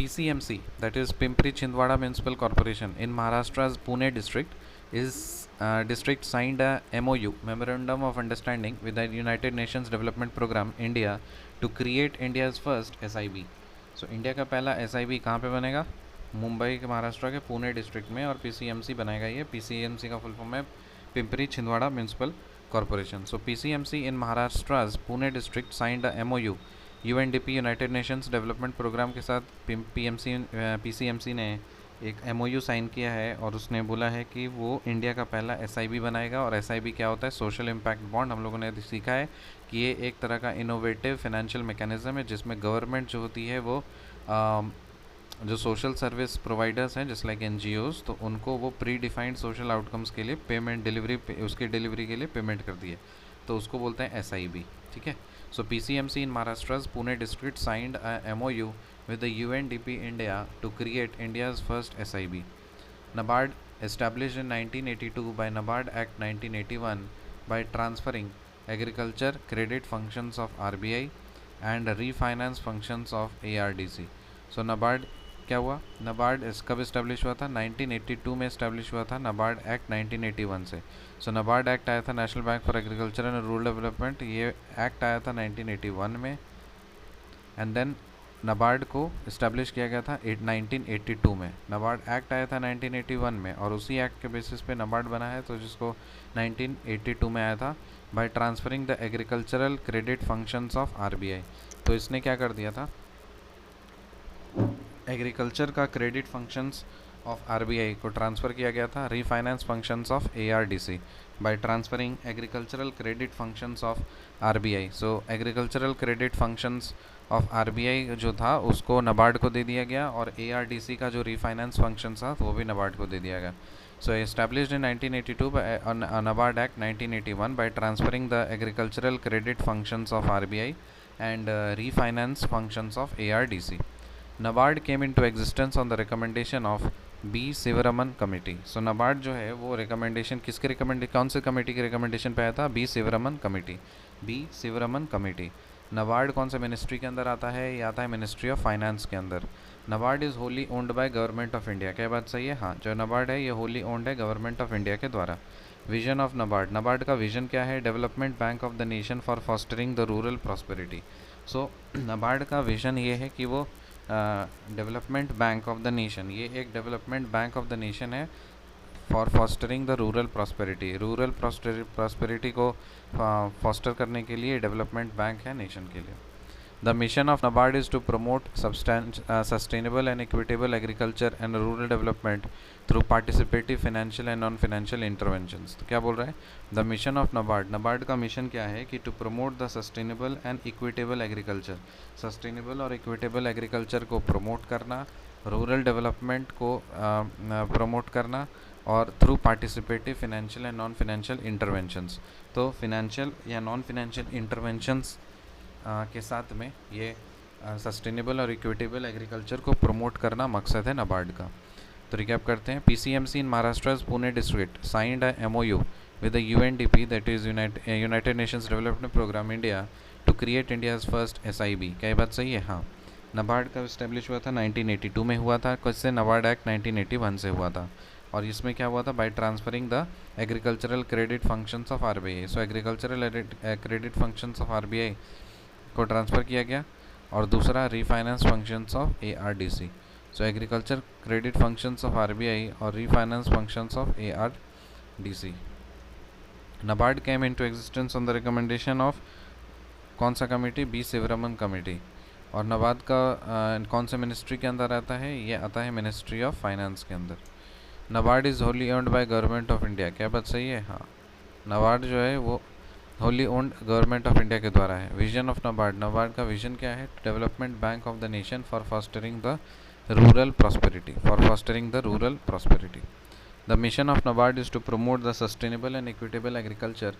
PCMC, that is Pimpri Chindwara Municipal Corporation in Maharashtra's Pune district, is district signed a MOU, Memorandum of Understanding, with the United Nations Development Program India to create India's first SIB. So India का पहला SIB कहाँ पे बनेगा? मुंबई के महाराष्ट्र के Pune district में, और PCMC बनाएगा ये. PCMC का फुल फॉर्म है Pimpri Chinchwad municipal corporation. So PCMC in Maharashtra's Pune district signed a MOU. UNDP United Nations development programme के साथ PCMC ने एक MOU साइन किया है, और उसने बोला है कि वो इंडिया का पहला SIB बनाएगा. और SIB क्या होता है? Social impact bond. हम लोगों ने सीखा है कि ये एक तरह का इनोवेटिव फाइनेंशियल मैकेनिज्म है जिसमें गवर्नमेंट जो होती है वो जो सोशल सर्विस प्रोवाइडर्स हैं जैसे लाइक NGOs, तो उनको वो प्री डिफाइंड सोशल आउटकम्स के लिए पेमेंट उसकी डिलीवरी के लिए पेमेंट करती है, तो उसको बोलते हैं SIB. ठीक है. So PCMC in Maharashtra's Pune district signed a MOU with the UNDP India to create India's first SIB. NABARD, established in 1982 by NABARD Act 1981 by transferring agriculture credit functions of RBI and refinance functions of ARDC. So NABARD क्या हुआ? NABARD कब establish हुआ था? 1982 में establish हुआ था NABARD act 1981 से. सो NABARD act आया था national bank for agriculture and rural development, ये एक्ट आया था 1981 में. एंड देन NABARD को इस्टेब्लिश किया गया था 1982 में. NABARD एक्ट आया था 1981 में, और उसी एक्ट के बेसिस पे NABARD बना है, तो जिसको 1982 में आया था by transferring the agricultural credit functions of RBI. तो इसने क्या कर दिया था? एग्रीकल्चर का क्रेडिट फंक्शंस ऑफ RBI को ट्रांसफ़र किया गया था refinance functions of ARDC by transferring agricultural credit functions of RBI. So agricultural credit functions of RBI जो था उसको NABARD को दे दिया गया, और ARDC का जो रीफाइनेंस फंक्शन था वो भी NABARD को दे दिया गया. So established in 1982 by NABARD Act 1981 by transferring the agricultural credit functions of RBI and refinance functions of ARDC. NABARD came into existence on the recommendation of B. Sivaraman Committee. So NABARD जो है वो recommendation किसके कौन से committee के recommendation पे आया था? B. Sivaraman committee. B. Sivaraman committee. NABARD कौन से मिनिस्ट्री के अंदर आता है? ये आता है मिनिस्ट्री ऑफ फाइनेंस के अंदर. NABARD is wholly owned by government of India. क्या बात सही है? हाँ, जो NABARD है ये होली ओन्ड है गवर्नमेंट ऑफ इंडिया के द्वारा. Vision of NABARD. NABARD का विजन क्या है? Development bank of the nation for fostering the rural prosperity. So NABARD का विजन ये है कि वो development bank of the nation, ये एक development bank of the nation है for fostering the rural prosperity. Rural prosperity को फॉस्टर करने के लिए डेवलपमेंट बैंक है नेशन के लिए. The mission of NABARD is to promote sustainable and equitable agriculture and rural development through participative financial and non financial interventions. तो क्या बोल रहा है? द मिशन ऑफ NABARD का मिशन क्या है कि to promote the sustainable and equitable agriculture. Sustainable और इक्विटेबल एग्रीकल्चर को प्रमोट करना, रूरल डेवलपमेंट को प्रमोट करना, और through participative financial and non financial interventions. तो फाइनेंशियल या नॉन फाइनेंशियल इंटरवेंशंस के साथ में ये सस्टेनेबल और इक्विटेबल एग्रीकल्चर को प्रमोट करना मकसद है NABARD का. तो रिकैप करते हैं. PCMC इन महाराष्ट्र's Pune district signed a MOU with the UNDP, that is United Nations Development Program India, to create India's first SIB. क्या ये बात सही है? हाँ. NABARD का इस्टेब्लिश हुआ था 1982 में हुआ था. किससे? NABARD एक्ट 1981 से हुआ था. और इसमें क्या हुआ था? By transferring the agricultural credit functions of RBI. So agricultural credit functions of RBI को ट्रांसफ़र किया गया, और दूसरा refinance functions of ARDC. So agriculture credit functions of RBI और refinance functions of ARDC. NABARD came into existence on the recommendation of कौन सा committee? B. Sivaraman committee. और NABARD का कौन से मिनिस्ट्री के अंदर आता है? ये आता है मिनिस्ट्री ऑफ फाइनेंस के अंदर. NABARD is wholly owned by government of India. क्या बात सही है? हाँ. NABARD जो है वो wholly owned government of India के द्वारा है. विजन ऑफ NABARD का विजन क्या है? Development bank of the nation for fostering the rural prosperity. The mission of NABARD is to promote the sustainable and equitable agriculture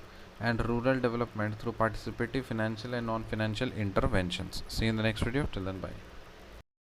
and rural development through participative financial and non-financial interventions. See you in the next video. Till then, bye.